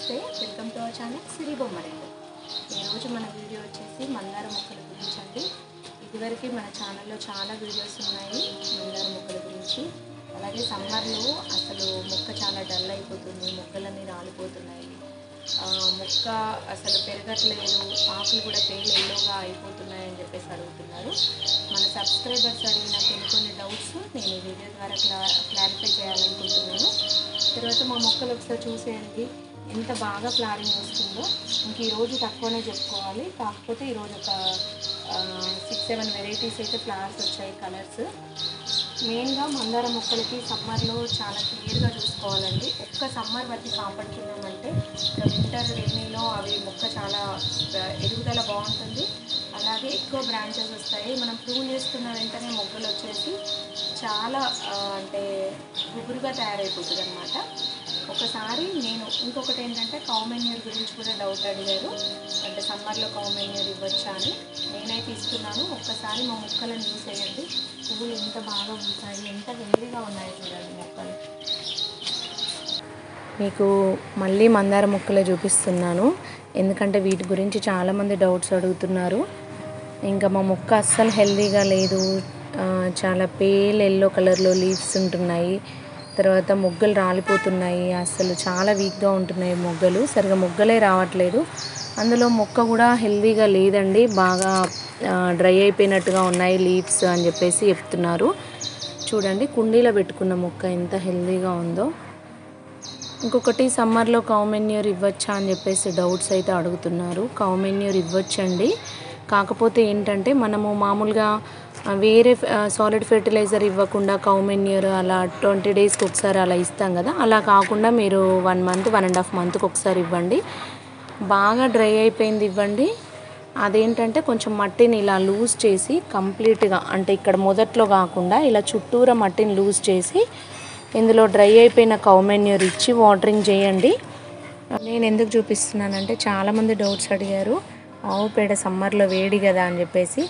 నమస్తే, welcome to our channel సిరి బొమ్మరిల్లు. ఈరోజు మన వీడియో వచ్చేసి మందార మొక్కల గురించి అండి. ఇదివరకు మన ఛానల్లో చాలా వీడియోస్ ఉన్నాయి మందార మొక్కల గురించి. అలాగే సమ్మర్లో అసలు మొక్క చాలా డల్ అయిపోతుంది, మొక్కలన్నీ రాలిపోతున్నాయి, మొక్క అసలు పెరగట్లేదు, ఆకులు కూడా పేలు ఎల్లోగా అయిపోతున్నాయి అని చెప్పేసి అడుగుతున్నారు. మన సబ్స్క్రైబర్స్ అడిగిన కొన్ని డౌట్స్ నేను ఈ వీడియో ద్వారా క్లారిఫై చేయాలనుకుంటున్నాను. తర్వాత మా మొక్కలు ఒకసారి చూసేయండి, ఎంత బాగా ఫ్లవరింగ్ వస్తుందో. ఇంక ఈరోజు తక్కువనే చెప్పుకోవాలి, కాకపోతే ఈరోజు ఒక 6-7 వెరైటీస్ అయితే ఫ్లవర్స్ వచ్చాయి, కలర్స్. మెయిన్గా మందార మొక్కలకి సమ్మర్లో చాలా క్లియర్గా చూసుకోవాలండి. ఒక్క సమ్మర్ వరకు కాపాడుకున్నామంటే వింటర్ రైనీలో అవి మొక్క చాలా ఎదుగుదల బాగుంటుంది. అలాగే ఎక్కువ బ్రాంచెస్ వస్తాయి. మనం ప్రూన్ చేసుకున్న వెంటనే మొగ్గలు వచ్చేసి చాలా అంటే గుబురుగా తయారైపోతుంది అన్నమాట. ఒకసారి నేను ఇంకొకటి ఏంటంటే కౌమెన్యూర్ గురించి కూడా డౌట్ అడిగారు, అంటే సమ్మర్లో కౌమెన్యూర్ ఇవ్వచ్చా అని. నేనైతే ఇస్తున్నాను. ఒక్కసారి మా మొక్కలను చూసేయండి, పువ్వులు ఎంత బాగా ఉంటాయి, ఎంత వేడిగా ఉన్నాయి చూడండి మొక్కలు. మీకు మళ్ళీ మందార మొక్కలే చూపిస్తున్నాను, ఎందుకంటే వీటి గురించి చాలామంది డౌట్స్ అడుగుతున్నారు. ఇంకా మా మొక్క అస్సలు హెల్దీగా లేదు, చాలా పేల్ ఎల్లో కలర్లో లీవ్స్ ఉంటున్నాయి, తర్వాత మొగ్గలు రాలిపోతున్నాయి, అసలు చాలా వీక్గా ఉంటున్నాయి మొగ్గలు, సరిగా మొగ్గలే రావట్లేదు. అందులో మొక్క కూడా హెల్దీగా లేదండి, బాగా డ్రై అయిపోయినట్టుగా ఉన్నాయి లీవ్స్ అని చెప్పేసి చెప్తున్నారు. చూడండి కుండీలో పెట్టుకున్న మొక్క ఎంత హెల్దీగా ఉందో. ఇంకొకటి సమ్మర్లో కౌమెన్యూర్ ఇవ్వచ్చా అని చెప్పేసి డౌట్స్ అయితే అడుగుతున్నారు. కౌమెన్యూర్ ఇవ్వచ్చండి, కాకపోతే ఏంటంటే మనము మామూలుగా వేరే సాలిడ్ ఫెర్టిలైజర్ ఇవ్వకుండా కౌమెన్యూర్ అలా 20 డేస్కి ఒకసారి అలా ఇస్తాం కదా, అలా కాకుండా మీరు 1 మంత్ 1.5 మంత్కి ఒకసారి ఇవ్వండి. బాగా డ్రై అయిపోయింది ఇవ్వండి. అదేంటంటే కొంచెం మట్టిని ఇలా లూజ్ చేసి కంప్లీట్గా, అంటే ఇక్కడ మొదట్లో కాకుండా ఇలా చుట్టూరా మట్టిని లూజ్ చేసి ఇందులో డ్రై అయిపోయిన కౌమెన్యూర్ ఇచ్చి వాటరింగ్ చేయండి. నేను ఎందుకు చూపిస్తున్నానంటే చాలామంది డౌట్స్ అడిగారు, ఆవు పేడ సమ్మర్లో వేడి కదా అని చెప్పేసి.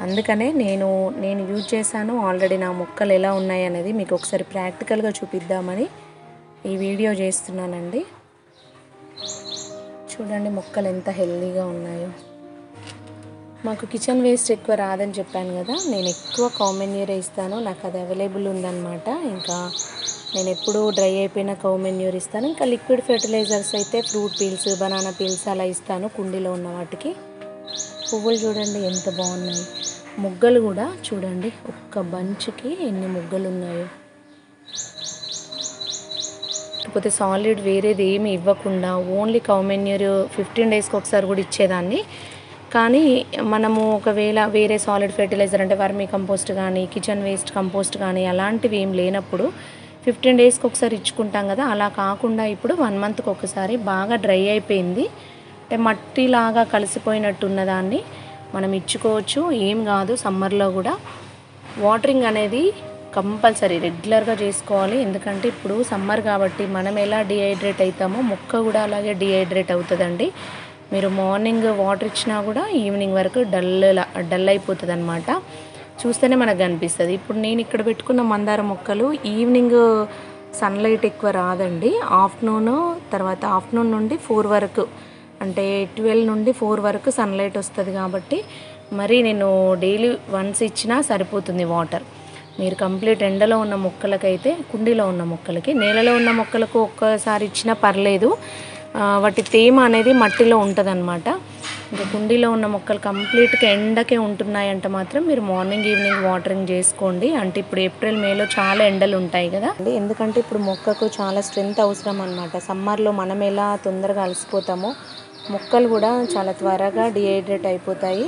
అందుకనే నేను యూజ్ చేశాను ఆల్రెడీ. నా మొక్కలు ఎలా ఉన్నాయి అనేది మీకు ఒకసారి ప్రాక్టికల్గా చూపిద్దామని ఈ వీడియో చేస్తున్నానండి. చూడండి మొక్కలు ఎంత హెల్దీగా ఉన్నాయో. మాకు కిచెన్ వేస్ట్ ఎక్కువ రాదని చెప్పాను కదా, నేను ఎక్కువ కౌమెన్యూరే ఇస్తాను, నాకు అది అవైలబుల్ ఉందన్నమాట. ఇంకా నేను ఎప్పుడూ డ్రై అయిపోయిన కౌమెన్యూర్ ఇస్తాను. ఇంకా లిక్విడ్ ఫెర్టిలైజర్స్ అయితే ఫ్రూట్ పీల్స్, బనానా పీల్స్ అలా ఇస్తాను కుండీలో ఉన్న వాటికి. పువ్వులు చూడండి ఎంత బాగున్నాయి, మొగ్గలు కూడా చూడండి, ఒక్క బంచ్కి ఎన్ని మొగ్గలు ఉన్నాయో. కాకపోతే సాలిడ్ వేరేది ఏమి ఇవ్వకుండా ఓన్లీ కౌమెన్యూర్ 15 డేస్కి ఒకసారి కూడా ఇచ్చేదాన్ని. కానీ మనము ఒకవేళ వేరే సాలిడ్ ఫెర్టిలైజర్ అంటే వర్మీ కంపోస్ట్ కానీ కిచెన్ వేస్ట్ కంపోస్ట్ కానీ అలాంటివి ఏం లేనప్పుడు 15 డేస్కి ఒకసారి ఇచ్చుకుంటాం కదా, అలా కాకుండా ఇప్పుడు 1 మంత్కి ఒకసారి బాగా డ్రై అయిపోయింది, అంటే మట్టిలాగా కలిసిపోయినట్టు ఉన్నదాన్ని మనం ఇచ్చుకోవచ్చు, ఏం కాదు. సమ్మర్లో కూడా వాటరింగ్ అనేది కంపల్సరీ రెగ్యులర్గా చేసుకోవాలి, ఎందుకంటే ఇప్పుడు సమ్మర్ కాబట్టి మనం ఎలా డిహైడ్రేట్ అవుతామో మొక్క కూడా అలాగే డిహైడ్రేట్ అవుతుందండి. మీరు మార్నింగ్ వాటర్ ఇచ్చినా కూడా ఈవినింగ్ వరకు డల్ అయిపోతుంది అనమాట, చూస్తేనే మనకు కనిపిస్తుంది. ఇప్పుడు నేను ఇక్కడ పెట్టుకున్న మందార మొక్కలు ఈవినింగ్ సన్లైట్ ఎక్కువ రాదండి, ఆఫ్టర్నూన్ నుండి 4 వరకు, అంటే 12 నుండి 4 వరకు సన్లైట్ వస్తుంది కాబట్టి మరి నేను డైలీ వన్స్ ఇచ్చినా సరిపోతుంది వాటర్. మీరు కంప్లీట్ ఎండలో ఉన్న మొక్కలకైతే, కుండీలో ఉన్న మొక్కలకి, నేలలో ఉన్న మొక్కలకు ఒక్కసారి ఇచ్చినా పర్లేదు, వాటి తేమ అనేది మట్టిలో ఉంటుంది అనమాట. ఇంకా కుండీలో ఉన్న మొక్కలు కంప్లీట్గా ఎండకే ఉంటున్నాయంటే మాత్రం మీరు మార్నింగ్ ఈవినింగ్ వాటరింగ్ చేసుకోండి. అంటే ఇప్పుడు ఏప్రిల్ మేలో చాలా ఎండలు ఉంటాయి కదా, ఎందుకంటే ఇప్పుడు మొక్కకు చాలా స్ట్రెంగ్త్ అవసరం అనమాట. సమ్మర్లో మనం ఎలా తొందరగా అలసిపోతామో మొక్కలు కూడా చాలా త్వరగా డిహైడ్రేట్ అయిపోతాయి.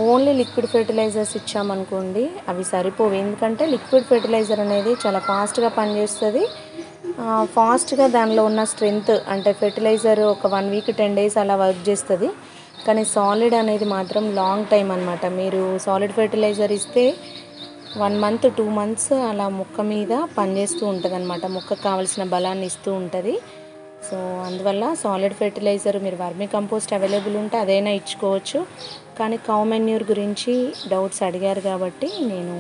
ఓన్లీ లిక్విడ్ ఫెర్టిలైజర్స్ ఇచ్చామనుకోండి అవి సరిపోవు, ఎందుకంటే లిక్విడ్ ఫెర్టిలైజర్ అనేది చాలా ఫాస్ట్గా పనిచేస్తుంది, ఫాస్ట్గా దానిలో ఉన్న స్ట్రెంగ్త్, అంటే ఫెర్టిలైజర్ ఒక 1 వీక్ 10 డేస్ అలా వర్క్ చేస్తుంది. కానీ సాలిడ్ అనేది మాత్రం లాంగ్ టైం అనమాట. మీరు సాలిడ్ ఫెర్టిలైజర్ ఇస్తే 1 మంత్ 2 మంత్స్ అలా మొక్క మీద పనిచేస్తూ ఉంటుంది అనమాట, మొక్కకు కావాల్సిన బలాన్ని ఇస్తూ ఉంటుంది. సో అందువల్ల సాలిడ్ ఫెర్టిలైజర్ మీరు వర్మీ కంపోస్ట్ అవైలబుల్ ఉంటే అదైనా ఇచ్చుకోవచ్చు. కానీ కౌమెన్యూర్ గురించి డౌట్స్ అడిగారు కాబట్టి నేను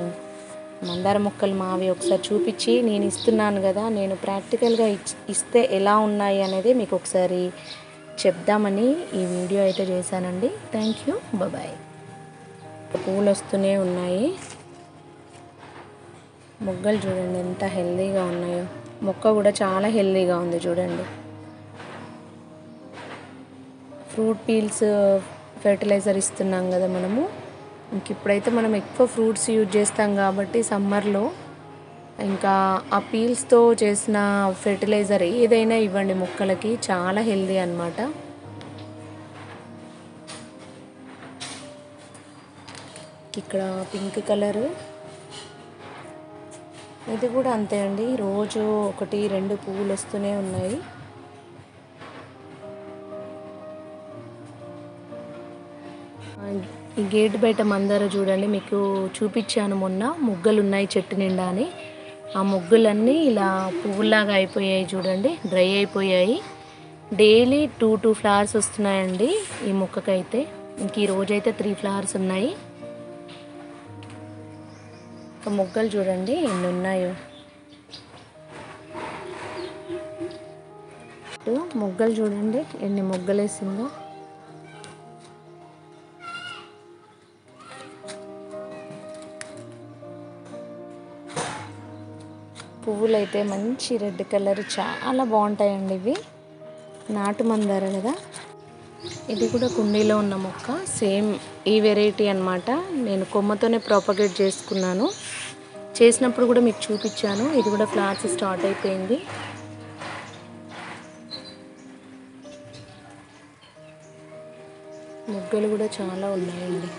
మందార మొక్కలు మావి ఒకసారి చూపించి నేను ఇస్తున్నాను కదా, నేను ప్రాక్టికల్గా ఇస్తే ఎలా ఉన్నాయి అనేది మీకు ఒకసారి చెప్దామని ఈ వీడియో అయితే చేశానండి. Thank you, bye. పూలు వస్తూనే ఉన్నాయి. మొగ్గలు చూడండి ఎంత హెల్దీగా ఉన్నాయో. మొక్క కూడా చాలా హెల్దీగా ఉంది చూడండి. ఫ్రూట్ పీల్స్ ఫెర్టిలైజర్ ఇస్తున్నాం కదా మనము. ఇంక ఇప్పుడైతే మనం ఎక్కువ ఫ్రూట్స్ యూజ్ చేస్తాం కాబట్టి సమ్మర్లో ఇంకా ఆ పీల్స్తో చేసిన ఫెర్టిలైజర్ ఏదైనా ఇవ్వండి మొక్కలకి, చాలా హెల్దీ అన్నమాట. ఇక్కడ పింక్ కలరు, ఇది కూడా అంతే అండి. రోజు 1-2 పువ్వులు వస్తూనే ఉన్నాయి. ఈ గేట్ బయట మందార చూడండి, మీకు చూపించాను మొన్న. మొగ్గలు ఉన్నాయి చెట్టు నిండా అని. ఆ మొగ్గలన్నీ ఇలా పువ్వులాగా అయిపోయాయి చూడండి, డ్రై అయిపోయాయి. డైలీ 2 ఫ్లవర్స్ వస్తున్నాయండి ఈ మొక్కకైతే. ఇంక ఈ రోజైతే 3 ఫ్లవర్స్ ఉన్నాయి. మొగ్గలు చూడండి ఎన్ని ఉన్నాయో. మొగ్గలు చూడండి ఎన్ని మొగ్గలు వేసిందో. పువ్వులు అయితే మంచి రెడ్ కలర్, చాలా బాగుంటాయండి ఇవి. నాటు మందార కదా. ఇది కూడా కుండీలో ఉన్న మొక్క, సేమ్ ఈ వెరైటీ అన్నమాట. నేను కొమ్మతోనే ప్రాపగేట్ చేసుకున్నాను. చేసినప్పుడు కూడా మీకు చూపించాను. ఇది కూడా ఫ్లవర్స్ స్టార్ట్ అయిపోయింది. మొగ్గలు కూడా చాలా ఉన్నాయండి.